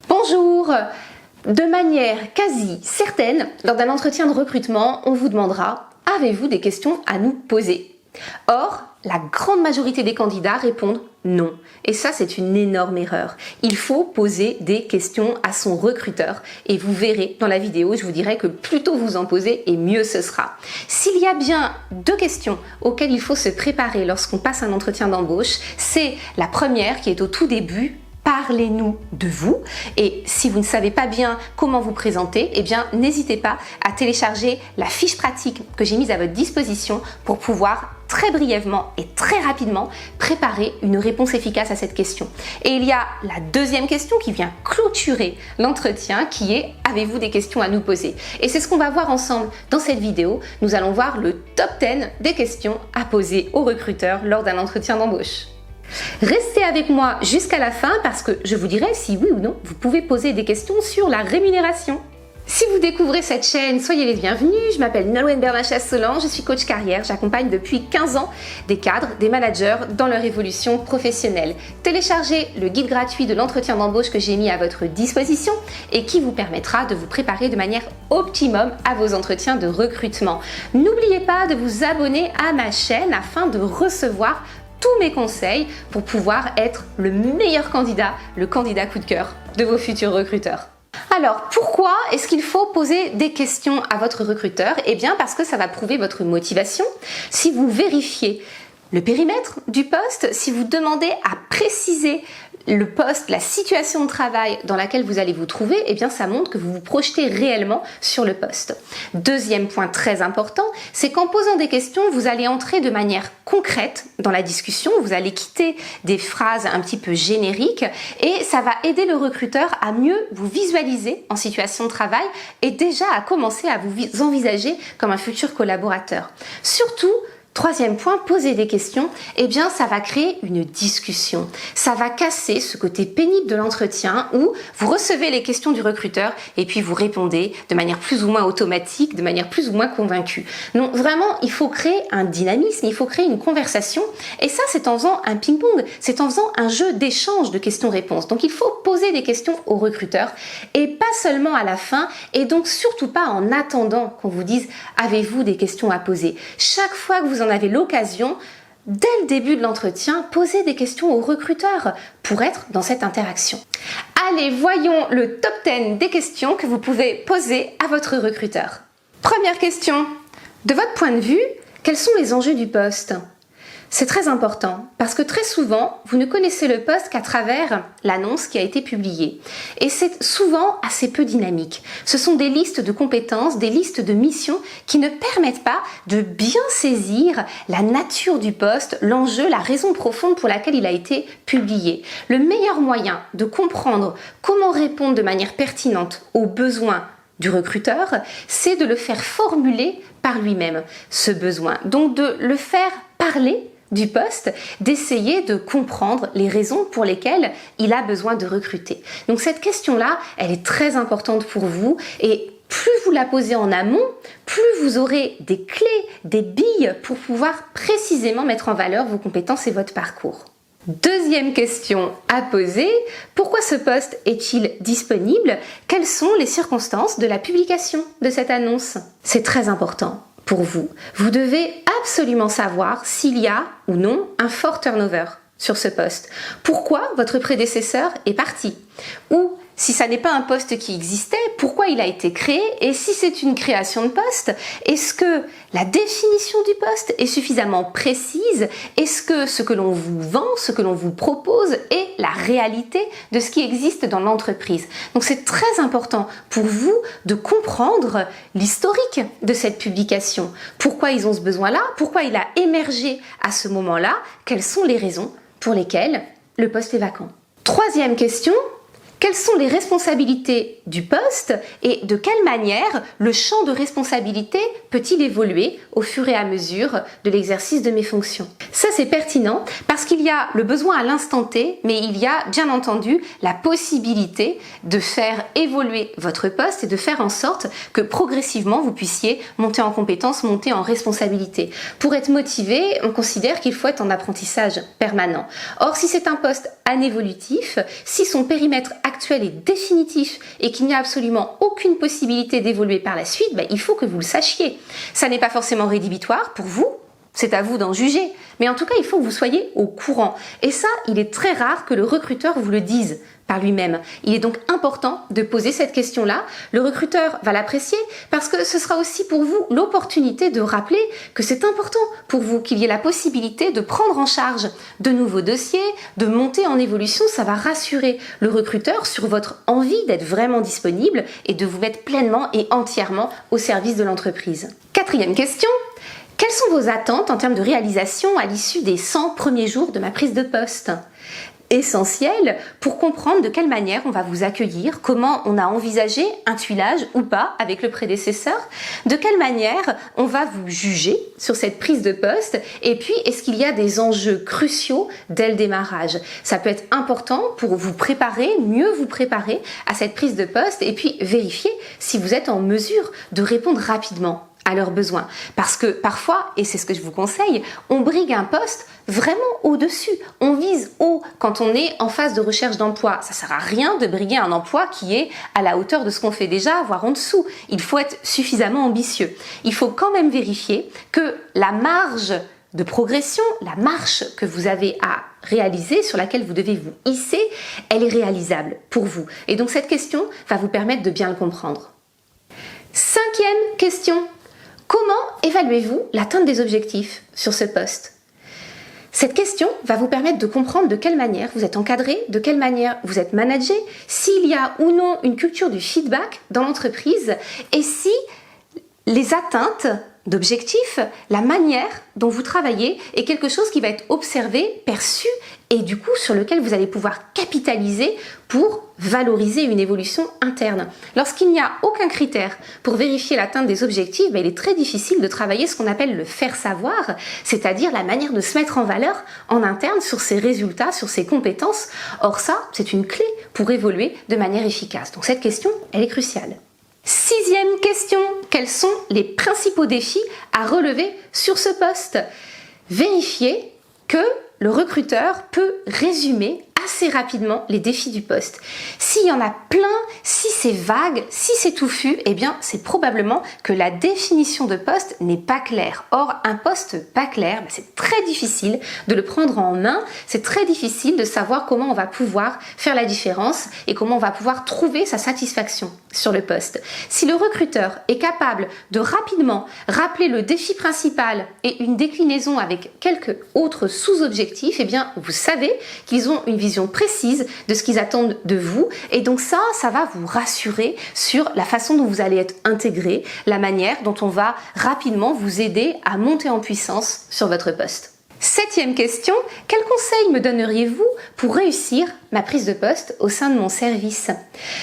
Bonjour! De manière quasi certaine, lors d'un entretien de recrutement, on vous demandera « Avez-vous des questions à nous poser ?» Or, la grande majorité des candidats répondent non. Et ça, c'est une énorme erreur. Il faut poser des questions à son recruteur. Et vous verrez dans la vidéo, je vous dirai que plus tôt vous en posez et mieux ce sera. S'il y a bien deux questions auxquelles il faut se préparer lorsqu'on passe un entretien d'embauche, c'est la première qui est au tout début. Parlez-nous de vous, et si vous ne savez pas bien comment vous présenter, eh bien n'hésitez pas à télécharger la fiche pratique que j'ai mise à votre disposition pour pouvoir très brièvement et très rapidement préparer une réponse efficace à cette question. Et il y a la deuxième question qui vient clôturer l'entretien qui est « Avez-vous des questions à nous poser ?» Et c'est ce qu'on va voir ensemble dans cette vidéo. Nous allons voir le top 10 des questions à poser aux recruteurs lors d'un entretien d'embauche. Restez avec moi jusqu'à la fin parce que je vous dirai si oui ou non vous pouvez poser des questions sur la rémunération. Si vous découvrez cette chaîne, soyez les bienvenus. Je m'appelle Nolwenn Bernachas-Solange, je suis coach carrière. J'accompagne depuis 15 ans des cadres, des managers dans leur évolution professionnelle. Téléchargez le guide gratuit de l'entretien d'embauche que j'ai mis à votre disposition et qui vous permettra de vous préparer de manière optimum à vos entretiens de recrutement. N'oubliez pas de vous abonner à ma chaîne afin de recevoir tous mes conseils pour pouvoir être le meilleur candidat, le candidat coup de cœur de vos futurs recruteurs. Alors, pourquoi est-ce qu'il faut poser des questions à votre recruteur? Eh bien, parce que ça va prouver votre motivation. Si vous vérifiez le périmètre du poste, si vous demandez à préciser le poste, la situation de travail dans laquelle vous allez vous trouver, eh bien ça montre que vous vous projetez réellement sur le poste. Deuxième point très important, c'est qu'en posant des questions, vous allez entrer de manière concrète dans la discussion, vous allez quitter des phrases un petit peu génériques et ça va aider le recruteur à mieux vous visualiser en situation de travail et déjà à commencer à vous envisager comme un futur collaborateur. Surtout, troisième point, poser des questions, eh bien ça va créer une discussion. Ça va casser ce côté pénible de l'entretien où vous recevez les questions du recruteur et puis vous répondez de manière plus ou moins automatique, de manière plus ou moins convaincue. Non, vraiment, il faut créer un dynamisme, il faut créer une conversation et ça c'est en faisant un ping-pong, c'est en faisant un jeu d'échange de questions-réponses. Donc il faut poser des questions au recruteur et pas seulement à la fin et donc surtout pas en attendant qu'on vous dise « Avez-vous des questions à poser ?» Chaque fois que vous en avez l'occasion, dès le début de l'entretien, posez des questions au recruteur pour être dans cette interaction. Allez, voyons le top 10 des questions que vous pouvez poser à votre recruteur. Première question. De votre point de vue, quels sont les enjeux du poste ? C'est très important parce que très souvent, vous ne connaissez le poste qu'à travers l'annonce qui a été publiée. Et c'est souvent assez peu dynamique. Ce sont des listes de compétences, des listes de missions qui ne permettent pas de bien saisir la nature du poste, l'enjeu, la raison profonde pour laquelle il a été publié. Le meilleur moyen de comprendre comment répondre de manière pertinente aux besoins du recruteur, c'est de le faire formuler par lui-même, ce besoin. Donc de le faire parler du poste, d'essayer de comprendre les raisons pour lesquelles il a besoin de recruter. Donc cette question-là, elle est très importante pour vous et plus vous la posez en amont, plus vous aurez des clés, des billes pour pouvoir précisément mettre en valeur vos compétences et votre parcours. Deuxième question à poser, pourquoi ce poste est-il disponible? Quelles sont les circonstances de la publication de cette annonce? C'est très important pour vous. Vous devez absolument savoir s'il y a ou non un fort turnover sur ce poste. Pourquoi votre prédécesseur est parti? Ou si ça n'est pas un poste qui existait, pourquoi il a été créé? Et si c'est une création de poste, est-ce que la définition du poste est suffisamment précise? Est-ce que ce que l'on vous vend, ce que l'on vous propose est la réalité de ce qui existe dans l'entreprise? Donc c'est très important pour vous de comprendre l'historique de cette publication. Pourquoi ils ont ce besoin-là? Pourquoi il a émergé à ce moment-là? Quelles sont les raisons pour lesquelles le poste est vacant? Troisième question. Quelles sont les responsabilités du poste et de quelle manière le champ de responsabilité peut-il évoluer au fur et à mesure de l'exercice de mes fonctions? Ça, c'est pertinent parce qu'il y a le besoin à l'instant T, mais il y a bien entendu la possibilité de faire évoluer votre poste et de faire en sorte que progressivement vous puissiez monter en compétences, monter en responsabilité. Pour être motivé, on considère qu'il faut être en apprentissage permanent. Or, si c'est un poste anévolutif, si son périmètre actuel est définitif et qu'il n'y a absolument aucune possibilité d'évoluer par la suite, il faut que vous le sachiez. Ça n'est pas forcément rédhibitoire pour vous, c'est à vous d'en juger, mais en tout cas, il faut que vous soyez au courant. Et ça, il est très rare que le recruteur vous le dise par lui-même. Il est donc important de poser cette question-là. Le recruteur va l'apprécier parce que ce sera aussi pour vous l'opportunité de rappeler que c'est important pour vous qu'il y ait la possibilité de prendre en charge de nouveaux dossiers, de monter en évolution. Ça va rassurer le recruteur sur votre envie d'être vraiment disponible et de vous mettre pleinement et entièrement au service de l'entreprise. Quatrième question. Quelles sont vos attentes en termes de réalisation à l'issue des 100 premiers jours de ma prise de poste ? Essentiel pour comprendre de quelle manière on va vous accueillir, comment on a envisagé un tuilage ou pas avec le prédécesseur, de quelle manière on va vous juger sur cette prise de poste et puis est-ce qu'il y a des enjeux cruciaux dès le démarrage. Ça peut être important pour vous préparer, mieux vous préparer à cette prise de poste et puis vérifier si vous êtes en mesure de répondre rapidement à leurs besoins. Parce que parfois, et c'est ce que je vous conseille, on brigue un poste vraiment au-dessus. On vise haut quand on est en phase de recherche d'emploi. Ça sert à rien de briguer un emploi qui est à la hauteur de ce qu'on fait déjà, voire en dessous. Il faut être suffisamment ambitieux. Il faut quand même vérifier que la marge de progression, la marche que vous avez à réaliser, sur laquelle vous devez vous hisser, elle est réalisable pour vous. Et donc cette question va vous permettre de bien le comprendre. Cinquième question. Comment évaluez-vous l'atteinte des objectifs sur ce poste ? Cette question va vous permettre de comprendre de quelle manière vous êtes encadré, de quelle manière vous êtes managé, s'il y a ou non une culture du feedback dans l'entreprise et si les atteintes d'objectifs, la manière dont vous travaillez est quelque chose qui va être observé, perçu et du coup sur lequel vous allez pouvoir capitaliser pour valoriser une évolution interne. Lorsqu'il n'y a aucun critère pour vérifier l'atteinte des objectifs, il est très difficile de travailler ce qu'on appelle le faire savoir, c'est-à-dire la manière de se mettre en valeur en interne sur ses résultats, sur ses compétences. Or ça, c'est une clé pour évoluer de manière efficace. Donc cette question, elle est cruciale. Sixième question, quels sont les principaux défis à relever sur ce poste ? Vérifiez que le recruteur peut résumer assez rapidement les défis du poste. S'il y en a plein, si c'est vague, si c'est touffu, eh bien c'est probablement que la définition de poste n'est pas claire. Or, un poste pas clair, c'est très difficile de le prendre en main, c'est très difficile de savoir comment on va pouvoir faire la différence et comment on va pouvoir trouver sa satisfaction sur le poste. Si le recruteur est capable de rapidement rappeler le défi principal et une déclinaison avec quelques autres sous-objectifs, eh bien vous savez qu'ils ont une vision précise de ce qu'ils attendent de vous et donc ça va vous rassurer sur la façon dont vous allez être intégré, la manière dont on va rapidement vous aider à monter en puissance sur votre poste. Septième question, quel conseil me donneriez-vous pour réussir ma prise de poste au sein de mon service ?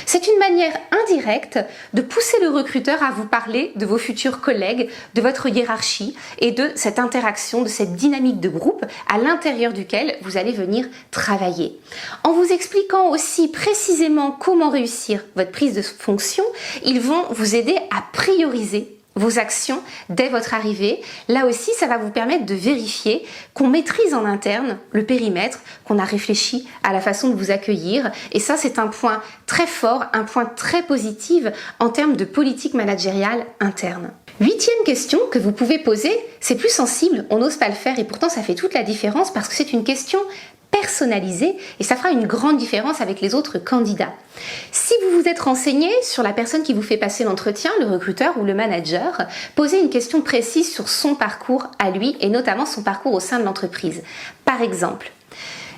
C'est une manière indirecte de pousser le recruteur à vous parler de vos futurs collègues, de votre hiérarchie et de cette interaction, de cette dynamique de groupe à l'intérieur duquel vous allez venir travailler. En vous expliquant aussi précisément comment réussir votre prise de fonction, ils vont vous aider à prioriser vos actions dès votre arrivée. Là aussi, ça va vous permettre de vérifier qu'on maîtrise en interne le périmètre, qu'on a réfléchi à la façon de vous accueillir. Et ça, c'est un point très fort, un point très positif en termes de politique managériale interne. Huitième question que vous pouvez poser, c'est plus sensible, on n'ose pas le faire et pourtant ça fait toute la différence parce que c'est une question personnalisée et ça fera une grande différence avec les autres candidats. Si vous vous êtes renseigné sur la personne qui vous fait passer l'entretien, le recruteur ou le manager, posez une question précise sur son parcours à lui et notamment son parcours au sein de l'entreprise. Par exemple,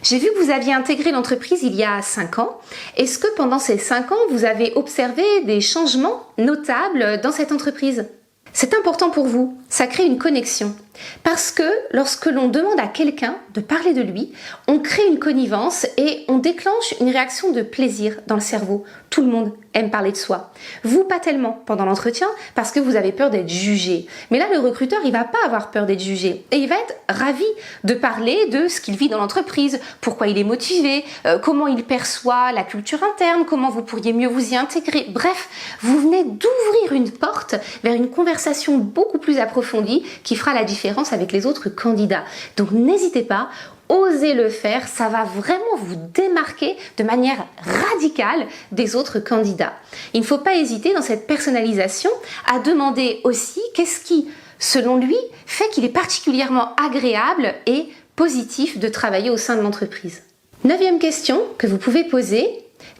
j'ai vu que vous aviez intégré l'entreprise il y a 5 ans. Est-ce que pendant ces 5 ans, vous avez observé des changements notables dans cette entreprise ? C'est important pour vous, ça crée une connexion. Parce que lorsque l'on demande à quelqu'un de parler de lui, on crée une connivence et on déclenche une réaction de plaisir dans le cerveau. Tout le monde aime parler de soi. Vous, pas tellement pendant l'entretien parce que vous avez peur d'être jugé. Mais là, le recruteur, il va pas avoir peur d'être jugé. Et il va être ravi de parler de ce qu'il vit dans l'entreprise, pourquoi il est motivé, comment il perçoit la culture interne, comment vous pourriez mieux vous y intégrer. Bref, vous venez d'ouvrir une porte vers une conversation beaucoup plus approfondie qui fera la différence avec les autres candidats. Donc n'hésitez pas, osez le faire, ça va vraiment vous démarquer de manière radicale des autres candidats. Il ne faut pas hésiter dans cette personnalisation à demander aussi qu'est-ce qui, selon lui, fait qu'il est particulièrement agréable et positif de travailler au sein de l'entreprise. 9e question que vous pouvez poser,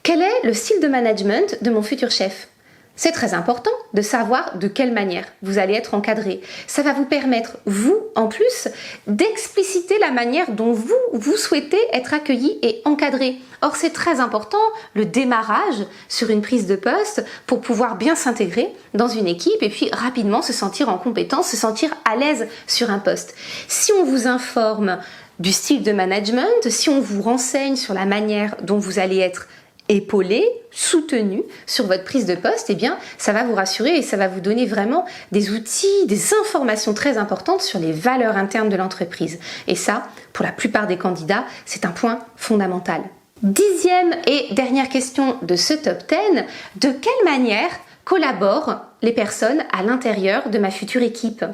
quel est le style de management de mon futur chef ? C'est très important de savoir de quelle manière vous allez être encadré. Ça va vous permettre, vous, en plus, d'expliciter la manière dont vous souhaitez être accueilli et encadré. Or, c'est très important, le démarrage sur une prise de poste pour pouvoir bien s'intégrer dans une équipe et puis rapidement se sentir en compétence, se sentir à l'aise sur un poste. Si on vous informe du style de management, si on vous renseigne sur la manière dont vous allez être épaulé, soutenu sur votre prise de poste, eh bien, ça va vous rassurer et ça va vous donner vraiment des outils, des informations très importantes sur les valeurs internes de l'entreprise. Et ça, pour la plupart des candidats, c'est un point fondamental. 10e et dernière question de ce top 10, de quelle manière collaborent les personnes à l'intérieur de ma future équipe ?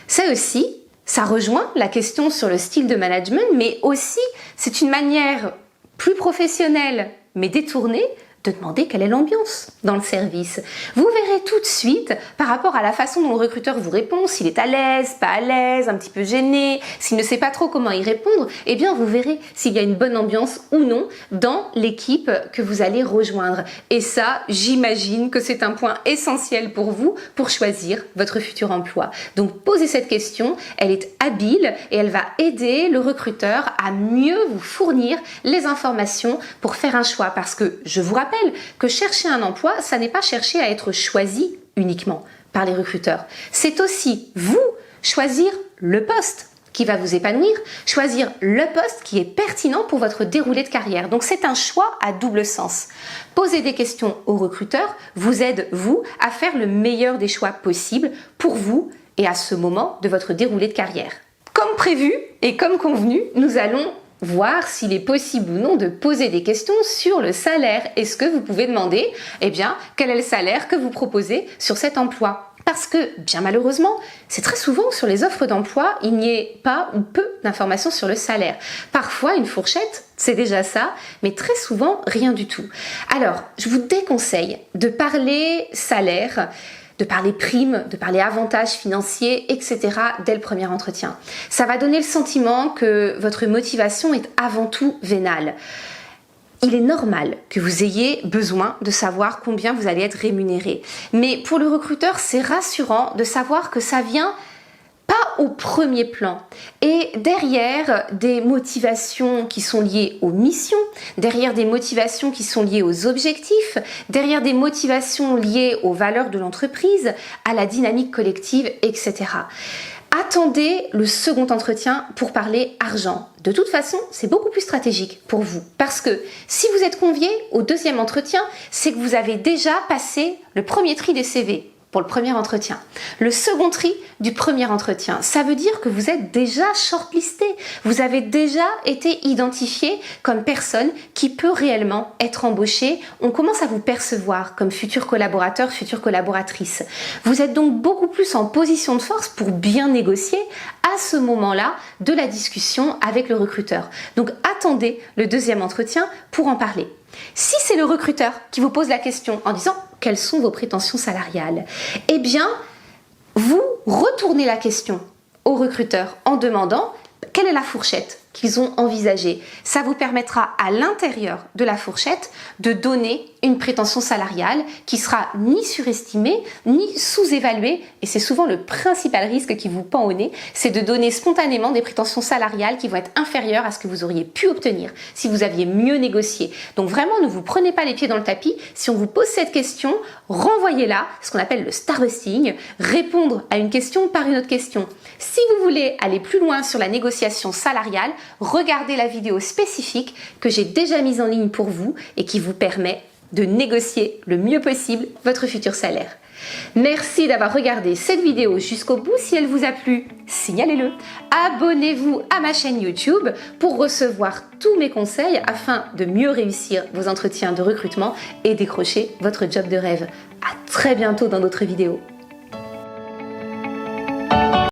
Ça aussi, ça rejoint la question sur le style de management, mais aussi, c'est une manière plus professionnelle mais détourné de demander quelle est l'ambiance dans le service. Vous verrez tout de suite, par rapport à la façon dont le recruteur vous répond, s'il est à l'aise, pas à l'aise, un petit peu gêné, s'il ne sait pas trop comment y répondre, eh bien vous verrez s'il y a une bonne ambiance ou non dans l'équipe que vous allez rejoindre. Et ça, j'imagine que c'est un point essentiel pour vous pour choisir votre futur emploi. Donc posez cette question, elle est habile et elle va aider le recruteur à mieux vous fournir les informations pour faire un choix. Parce que, je vous rappelle, que chercher un emploi, ça n'est pas chercher à être choisi uniquement par les recruteurs. C'est aussi vous choisir le poste qui va vous épanouir, choisir le poste qui est pertinent pour votre déroulé de carrière. Donc c'est un choix à double sens. Poser des questions aux recruteurs vous aide, vous, à faire le meilleur des choix possibles pour vous et à ce moment de votre déroulé de carrière. Comme prévu et comme convenu, nous allons voir s'il est possible ou non de poser des questions sur le salaire. Est-ce que vous pouvez demander, eh bien, quel est le salaire que vous proposez sur cet emploi ? Parce que, bien malheureusement, c'est très souvent sur les offres d'emploi, il n'y ait pas ou peu d'informations sur le salaire. Parfois, une fourchette, c'est déjà ça, mais très souvent, rien du tout. Alors, je vous déconseille de parler salaire, de parler primes, de parler avantages financiers, etc. dès le premier entretien. Ça va donner le sentiment que votre motivation est avant tout vénale. Il est normal que vous ayez besoin de savoir combien vous allez être rémunéré. Mais pour le recruteur, c'est rassurant de savoir que ça vient pas au premier plan. Et derrière des motivations qui sont liées aux missions, derrière des motivations qui sont liées aux objectifs, derrière des motivations liées aux valeurs de l'entreprise, à la dynamique collective, etc. Attendez le second entretien pour parler argent. De toute façon, c'est beaucoup plus stratégique pour vous. Parce que si vous êtes convié au deuxième entretien, c'est que vous avez déjà passé le premier tri des CV pour le premier entretien. Le second tri du premier entretien, ça veut dire que vous êtes déjà shortlisté. Vous avez déjà été identifié comme personne qui peut réellement être embauchée. On commence à vous percevoir comme futur collaborateur, future collaboratrice. Vous êtes donc beaucoup plus en position de force pour bien négocier à ce moment-là de la discussion avec le recruteur. Donc attendez le deuxième entretien pour en parler. Si c'est le recruteur qui vous pose la question en disant « Quelles sont vos prétentions salariales ?», eh bien, vous retournez la question au recruteur en demandant « Quelle est la fourchette ?» qu'ils ont envisagée. Ça vous permettra à l'intérieur de la fourchette de donner une prétention salariale qui sera ni surestimée ni sous-évaluée, et c'est souvent le principal risque qui vous pend au nez, c'est de donner spontanément des prétentions salariales qui vont être inférieures à ce que vous auriez pu obtenir si vous aviez mieux négocié. Donc vraiment, ne vous prenez pas les pieds dans le tapis. Si on vous pose cette question, renvoyez-la, ce qu'on appelle le starbussing, répondre à une question par une autre question. Si vous voulez aller plus loin sur la négociation salariale, regardez la vidéo spécifique que j'ai déjà mise en ligne pour vous et qui vous permet de négocier le mieux possible votre futur salaire. Merci d'avoir regardé cette vidéo jusqu'au bout. Si elle vous a plu, signalez-le. Abonnez-vous à ma chaîne YouTube pour recevoir tous mes conseils afin de mieux réussir vos entretiens de recrutement et décrocher votre job de rêve. À très bientôt dans d'autres vidéos.